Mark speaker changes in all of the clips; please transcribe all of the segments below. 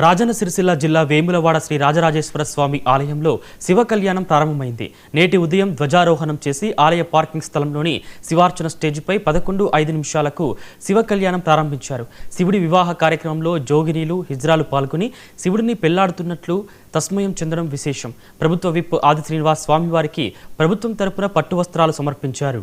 Speaker 1: రాజన్న సిరిసిల్ల జిల్లా వేములవాడ శ్రీ రాజరాజేశ్వర స్వామి ఆలయంలో శివ కళ్యాణం ప్రారంభమైంది. నేటి ఉదయం ధ్వజారోహణం చేసి ఆలయ పార్కింగ్ స్థలంలోని శివార్చన స్టేజిపై 11:05 శివ కళ్యాణం ప్రారంభించారు. శివుడి వివాహ కార్యక్రమంలో జోగినీలు, హిజ్రాలు పాల్గొని శివుడిని పెళ్లాడుతున్నట్లు తస్మయం చెందడం విశేషం. ప్రభుత్వ విప్ ఆది శ్రీనివాస్ స్వామివారికి ప్రభుత్వం తరపున పట్టు వస్త్రాలు సమర్పించారు.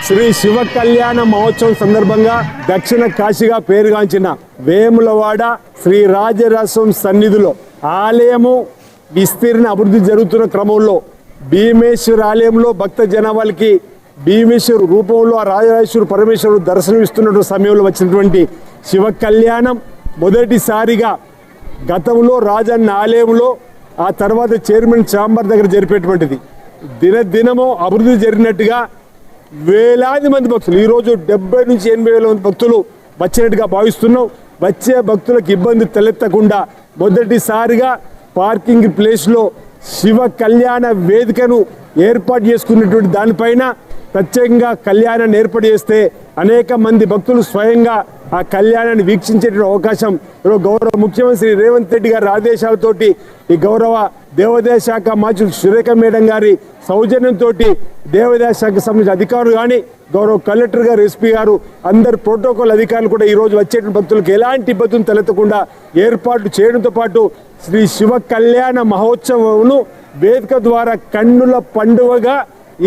Speaker 2: శ్రీ శివ కళ్యాణ మహోత్సవం సందర్భంగా దక్షిణ కాశీగా పేరుగాంచిన వేములవాడ శ్రీ రాజరాజేశ్వరం సన్నిధిలో ఆలయము విస్తీర్ణ అభివృద్ధి జరుగుతున్న క్రమంలో భీమేశ్వర ఆలయంలో భక్త జనాభాలకి భీమేశ్వర రూపంలో ఆ రాజరాజేశ్వర పరమేశ్వరుడు దర్శనమిస్తున్నటువంటి సమయంలో వచ్చినటువంటి శివ కళ్యాణం మొదటిసారిగా గతంలో రాజన్న ఆలయంలో, ఆ తర్వాత చైర్మన్ ఛాంబర్ దగ్గర జరిపేటువంటిది. దినదినము అభివృద్ధి జరిగినట్టుగా వేలాది మంది భక్తులు, ఈరోజు 70 నుంచి 80 వేల మంది భక్తులు వచ్చినట్టుగా భావిస్తున్నాం. వచ్చే భక్తులకు ఇబ్బంది తలెత్తకుండా మొదటిసారిగా పార్కింగ్ ప్లేస్లో శివ కళ్యాణ వేదికను ఏర్పాటు చేసుకున్నటువంటి దానిపైన ప్రత్యేకంగా కళ్యాణాన్ని ఏర్పాటు చేస్తే అనేక మంది భక్తులు స్వయంగా ఆ కళ్యాణాన్ని వీక్షించేటువంటి అవకాశం గౌరవ ముఖ్యమంత్రి రేవంత్ రెడ్డి గారి ఆదేశాలతోటి, ఈ గౌరవ దేవాదాయ శాఖ మంత్రి సురేఖ మేడం గారి సౌజన్యంతో దేవాదాయ శాఖకు సంబంధించిన అధికారులు కానీ, గౌరవ కలెక్టర్ గారు, ఎస్పీ గారు, అందరు ప్రోటోకాల్ అధికారులు కూడా ఈరోజు వచ్చేటువంటి భక్తులకు ఎలాంటి ఇబ్బందులు తలెత్తకుండా ఏర్పాట్లు చేయడంతో పాటు శ్రీ శివ కళ్యాణ మహోత్సవంను వేదిక ద్వారా కన్నుల పండుగగా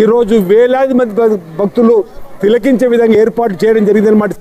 Speaker 2: ఈరోజు వేలాది మంది భక్తులు తిలకించే విధంగా ఏర్పాటు చేయడం జరిగిందన్నమాట.